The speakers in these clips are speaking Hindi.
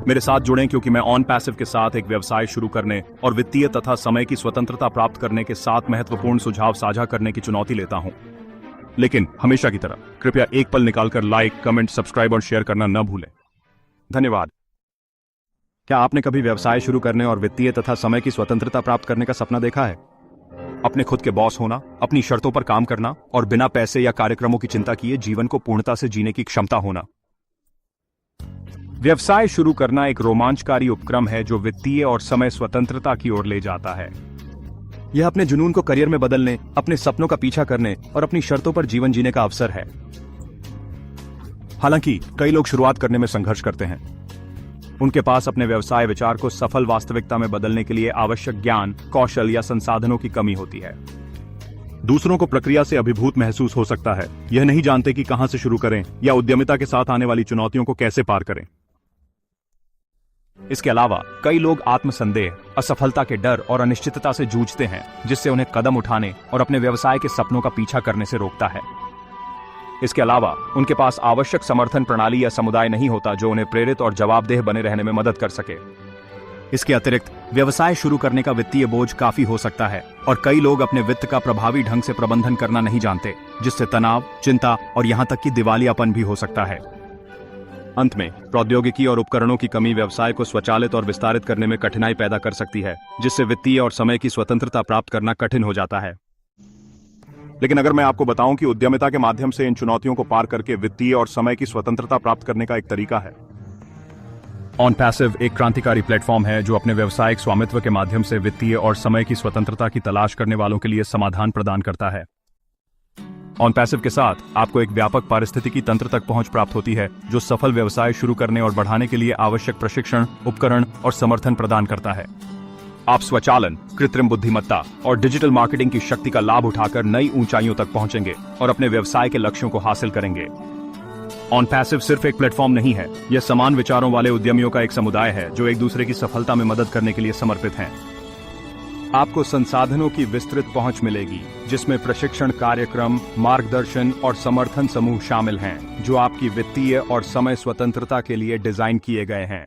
मेरे साथ जुड़ें क्योंकि मैं ऑन पैसिव के साथ एक व्यवसाय शुरू करने और वित्तीय तथा समय की स्वतंत्रता प्राप्त करने के 7 महत्वपूर्ण सुझाव साझा करने की चुनौती लेता हूं। लेकिन हमेशा की तरह कृपया एक पल निकालकर लाइक, कमेंट, सब्सक्राइब और शेयर करना न भूलें। धन्यवाद। क्या आपने कभी व्यवसाय शुरू करने और वित्तीय तथा समय की स्वतंत्रता प्राप्त करने का सपना देखा है? अपने खुद के बॉस होना, अपनी शर्तों पर काम करना और बिना पैसे या कार्यक्रमों की चिंता किए जीवन को पूर्णता से जीने की क्षमता होना। व्यवसाय शुरू करना एक रोमांचकारी उपक्रम है जो वित्तीय और समय स्वतंत्रता की ओर ले जाता है। यह अपने जुनून को करियर में बदलने, अपने सपनों का पीछा करने और अपनी शर्तों पर जीवन जीने का अवसर है। हालांकि कई लोग शुरुआत करने में संघर्ष करते हैं। उनके पास अपने व्यवसाय विचार को सफल वास्तविकता में बदलने के लिए आवश्यक ज्ञान, कौशल या संसाधनों की कमी होती है। दूसरों को प्रक्रिया से अभिभूत महसूस हो सकता है, यह नहीं जानते कि कहां से शुरू करें या उद्यमिता के साथ आने वाली चुनौतियों को कैसे पार करें। इसके अलावा कई लोग आत्मसंदेह, असफलता के डर और अनिश्चितता से जूझते हैं, जिससे उन्हें कदम उठाने और अपने व्यवसाय के सपनों का पीछा करने से रोकता है। इसके अलावा उनके पास आवश्यक समर्थन प्रणाली या समुदाय नहीं होता जो उन्हें प्रेरित और जवाबदेह बने रहने में मदद कर सके। इसके अतिरिक्त व्यवसाय शुरू करने का वित्तीय बोझ काफी हो सकता है और कई लोग अपने वित्त का प्रभावी ढंग से प्रबंधन करना नहीं जानते, जिससे तनाव, चिंता और यहां तक कि दिवालियापन भी हो सकता है। अंत में प्रौद्योगिकी और उपकरणों की कमी व्यवसाय को स्वचालित और विस्तारित करने में कठिनाई पैदा कर सकती है, जिससे वित्तीय और समय की स्वतंत्रता प्राप्त करना कठिन हो जाता है। लेकिन अगर मैं आपको बताऊं कि उद्यमिता के माध्यम से इन चुनौतियों को पार करके वित्तीय और समय की स्वतंत्रता प्राप्त करने का एक तरीका है। ऑन पैसिव एक क्रांतिकारी प्लेटफॉर्म है जो अपने व्यावसायिक स्वामित्व के माध्यम से वित्तीय और समय की स्वतंत्रता की तलाश करने वालों के लिए समाधान प्रदान करता है। ऑन पैसिव के साथ आपको एक व्यापक पारिस्थितिकी तंत्र तक पहुंच प्राप्त होती है जो सफल व्यवसाय शुरू करने और बढ़ाने के लिए आवश्यक प्रशिक्षण, उपकरण और समर्थन प्रदान करता है। आप स्वचालन, कृत्रिम बुद्धिमत्ता और डिजिटल मार्केटिंग की शक्ति का लाभ उठाकर नई ऊंचाइयों तक पहुंचेंगे और अपने व्यवसाय के लक्ष्यों को हासिल करेंगे। ऑन पैसिव सिर्फ एक प्लेटफॉर्म नहीं है, यह समान विचारों वाले उद्यमियों का एक समुदाय है जो एक दूसरे की सफलता में मदद करने के लिए समर्पित हैं। आपको संसाधनों की विस्तृत पहुंच मिलेगी, जिसमें प्रशिक्षण कार्यक्रम, मार्गदर्शन और समर्थन समूह शामिल हैं, जो आपकी वित्तीय और समय स्वतंत्रता के लिए डिजाइन किए गए हैं।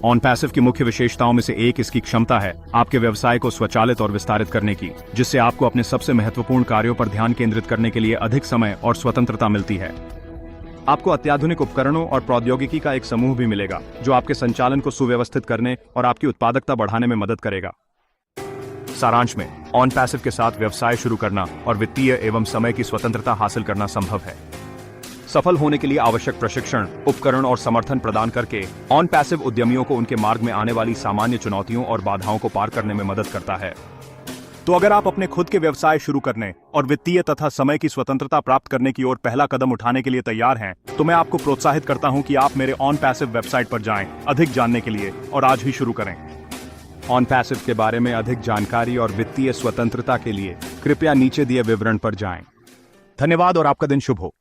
ऑन पैसिव की मुख्य विशेषताओं में से एक इसकी क्षमता है आपके व्यवसाय को स्वचालित और विस्तारित करने की, जिससे आपको अपने सबसे महत्वपूर्ण कार्यों पर ध्यान केंद्रित करने के लिए अधिक समय और स्वतंत्रता मिलती है। आपको अत्याधुनिक उपकरणों और प्रौद्योगिकी का एक समूह भी मिलेगा जो आपके संचालन को सुव्यवस्थित करने और आपकी उत्पादकता बढ़ाने में मदद करेगा। सारांश में, ऑन पैसिव के साथ व्यवसाय शुरू करना और वित्तीय एवं समय की स्वतंत्रता हासिल करना संभव है। सफल होने के लिए आवश्यक प्रशिक्षण, उपकरण और समर्थन प्रदान करके ऑन पैसिव उद्यमियों को उनके मार्ग में आने वाली सामान्य चुनौतियों और बाधाओं को पार करने में मदद करता है। तो अगर आप अपने खुद के व्यवसाय शुरू करने और वित्तीय तथा समय की स्वतंत्रता प्राप्त करने की ओर पहला कदम उठाने के लिए तैयार हैं, तो मैं आपको प्रोत्साहित करता हूं कि आप मेरे ऑन पैसिव वेबसाइट पर जाएं अधिक जानने के लिए और आज ही शुरू करें। ऑन पैसिव के बारे में अधिक जानकारी और वित्तीय स्वतंत्रता के लिए कृपया नीचे दिए विवरण पर जाएं। धन्यवाद और आपका दिन शुभ हो।